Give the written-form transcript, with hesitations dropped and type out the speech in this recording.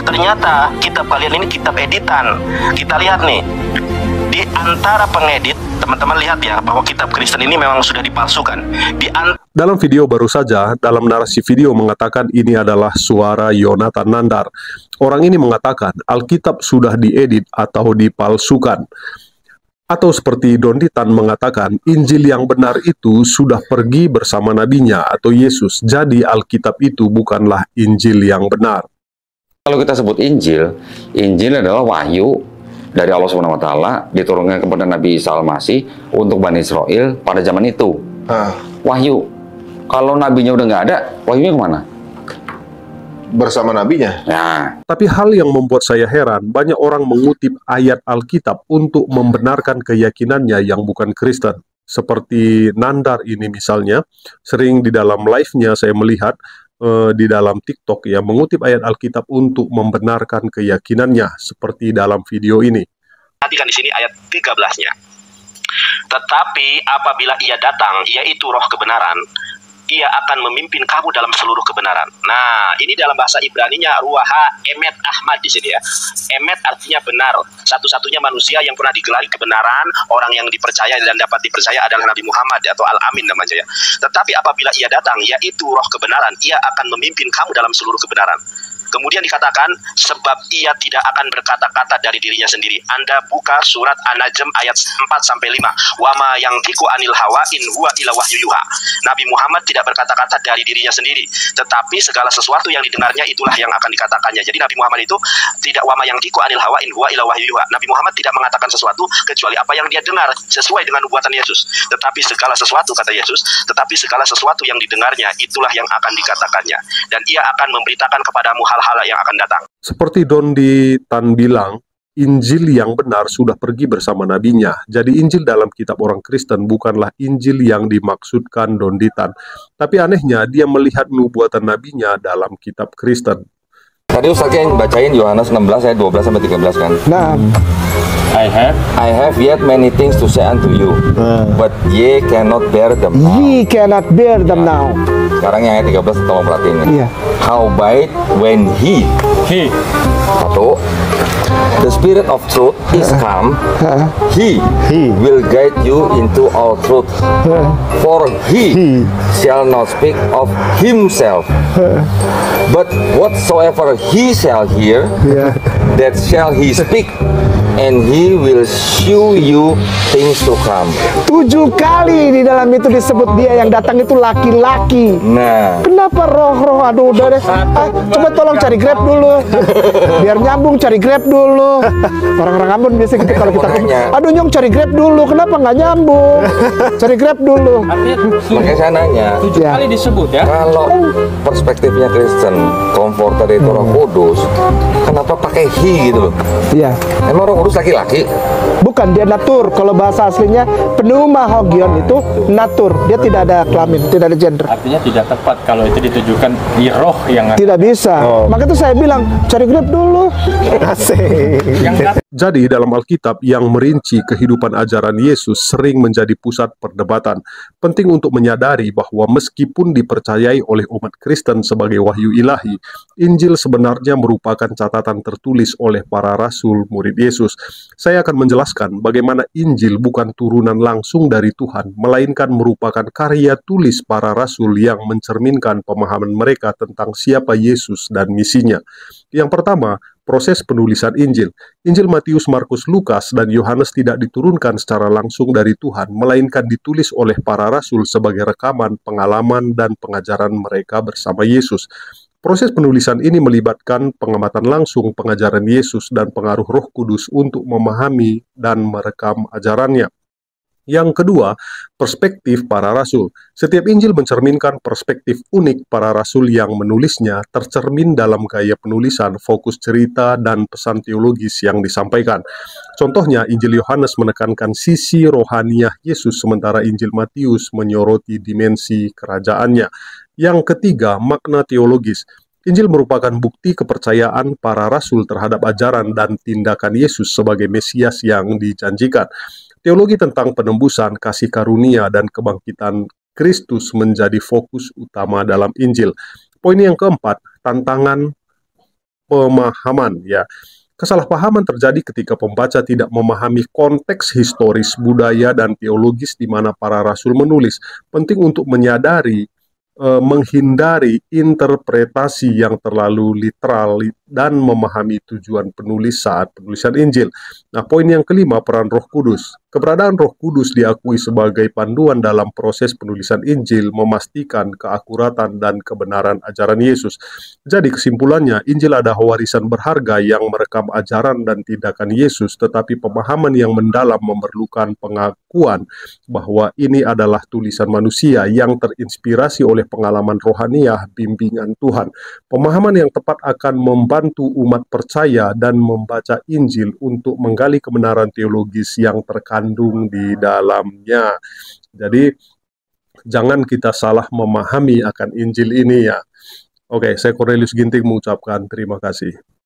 Ternyata kitab kalian ini kitab editan. Kita lihat nih, di antara pengedit, teman-teman lihat ya, bahwa kitab Kristen ini memang sudah dipalsukan. Dalam video baru saja, dalam narasi video mengatakan ini adalah suara Yonatan Nandar. Orang ini mengatakan Alkitab sudah diedit atau dipalsukan. Atau seperti Donditan mengatakan, Injil yang benar itu sudah pergi bersama nabinya atau Yesus. Jadi Alkitab itu bukanlah Injil yang benar. Kalau kita sebut Injil, Injil adalah wahyu dari Allah SWT diturunkan kepada Nabi Isa Al-Masih untuk Bani Israel pada zaman itu. Wahyu. Kalau nabinya udah nggak ada, wahyunya kemana? Bersama nabinya. Nah, tapi hal yang membuat saya heran, banyak orang mengutip ayat Alkitab untuk membenarkan keyakinannya yang bukan Kristen. Seperti Nandar ini misalnya, sering di dalam live-nya saya melihat di dalam TikTok ya, mengutip ayat Alkitab untuk membenarkan keyakinannya, seperti dalam video ini. Perhatikan di sini ayat 13-nya. Tetapi apabila ia datang, yaitu roh kebenaran, ia akan memimpin kamu dalam seluruh kebenaran. Nah, ini dalam bahasa Ibrani-nya Ruaha Emet Ahmad di sini ya. Emet artinya benar. Satu-satunya manusia yang pernah digelari kebenaran, orang yang dipercaya dan dapat dipercaya adalah Nabi Muhammad atau Al-Amin namanya ya. Tetapi apabila ia datang, yaitu roh kebenaran, ia akan memimpin kamu dalam seluruh kebenaran. Kemudian dikatakan, sebab ia tidak akan berkata-kata dari dirinya sendiri. Anda buka surat An-Najm ayat 4-5. Wama yang tiku anil hawa in huwa ila wahyu yuha. Nabi Muhammad tidak berkata-kata dari dirinya sendiri, tetapi segala sesuatu yang didengarnya itulah yang akan dikatakannya. Jadi Nabi Muhammad itu tidak wama yang tiku anil hawa in huwa ila wahyu yuha. Nabi Muhammad tidak mengatakan sesuatu kecuali apa yang dia dengar sesuai dengan nubuatan Yesus. Tetapi segala sesuatu, kata Yesus, tetapi segala sesuatu yang didengarnya itulah yang akan dikatakannya. Dan ia akan memberitakan kepadamu hal-hal yang akan datang. Seperti Donditan bilang, Injil yang benar sudah pergi bersama nabinya. Jadi Injil dalam kitab orang Kristen bukanlah Injil yang dimaksudkan Donditan. Tapi anehnya dia melihat nubuatan nabinya dalam kitab Kristen. tadi Ustaz yang bacain Yohanes 16 ayat 12-13 kan. Nah, I have yet many things to say unto you, but ye cannot bear them now. ye cannot bear them now. Sekarang yang ayat 13 tolong perhatiin ya. Iya. Howbeit when he satu, the Spirit of truth is come, he will guide you into all truth. For he shall not speak of himself, but whatsoever he shall hear, that shall he speak, and he will show you things to come. 7 kali di dalam itu disebut dia yang datang itu laki-laki. Nah, Kenapa roh-roh? Aduh, udah deh. Coba tolong cari Grab dulu. Biar nyambung, cari Grab dulu. Orang-orang Ambon biasa gitu kalau kita aduh Nyong cari Grab dulu. Kenapa nggak nyambung? Cari Grab dulu. makanya saya nanya, 7 kali disebut ya. kalau perspektifnya Kristen, komforter itu Roh Kudus, kenapa pakai he gitu loh? Iya. Emang Roh Kudus laki-laki? Bukan, dia natur. Kalau bahasa aslinya pneuma hogion itu natur. Dia tidak ada kelamin, tidak ada gender. Artinya tidak tepat kalau itu ditujukan di roh yang ada. Tidak bisa. Maka itu saya bilang cari Grab dulu. Asik. Jadi dalam Alkitab yang merinci kehidupan ajaran Yesus sering menjadi pusat perdebatan. Penting untuk menyadari bahwa meskipun dipercayai oleh umat Kristen sebagai wahyu ilahi, Injil sebenarnya merupakan catatan tertulis oleh para rasul murid Yesus. Saya akan menjelaskan bagaimana Injil bukan turunan langsung dari Tuhan, melainkan merupakan karya tulis para rasul yang mencerminkan pemahaman mereka tentang siapa Yesus dan misinya. Yang pertama, proses penulisan Injil. Injil Matius, Markus, Lukas, dan Yohanes tidak diturunkan secara langsung dari Tuhan, melainkan ditulis oleh para rasul sebagai rekaman, pengalaman, dan pengajaran mereka bersama Yesus. Proses penulisan ini melibatkan pengamatan langsung pengajaran Yesus dan pengaruh Roh Kudus untuk memahami dan merekam ajarannya. Yang kedua, perspektif para rasul. Setiap Injil mencerminkan perspektif unik para rasul yang menulisnya, tercermin dalam gaya penulisan, fokus cerita, dan pesan teologis yang disampaikan. Contohnya, Injil Yohanes menekankan sisi rohaniah Yesus, sementara Injil Matius menyoroti dimensi kerajaannya. Yang ketiga, makna teologis. Injil merupakan bukti kepercayaan para rasul terhadap ajaran dan tindakan Yesus sebagai Mesias yang dijanjikan. Teologi tentang penembusan, kasih karunia, dan kebangkitan Kristus menjadi fokus utama dalam Injil. Poin yang keempat, tantangan pemahaman ya. Kesalahpahaman terjadi ketika pembaca tidak memahami konteks historis, budaya, dan teologis di mana para rasul menulis. Penting untuk menyadari, menghindari interpretasi yang terlalu literal dan memahami tujuan penulis saat penulisan Injil. Nah, poin yang kelima, peran Roh Kudus. Keberadaan Roh Kudus diakui sebagai panduan dalam proses penulisan Injil, memastikan keakuratan dan kebenaran ajaran Yesus. Jadi kesimpulannya, Injil adalah warisan berharga yang merekam ajaran dan tindakan Yesus, tetapi pemahaman yang mendalam memerlukan pengakuan bahwa ini adalah tulisan manusia yang terinspirasi oleh pengalaman rohaniah bimbingan Tuhan. Pemahaman yang tepat akan membantu umat percaya dan membaca Injil untuk menggali kebenaran teologis yang terkandung di dalamnya. Jadi, jangan kita salah memahami akan Injil ini ya. Oke, saya Cornelius Ginting mengucapkan terima kasih.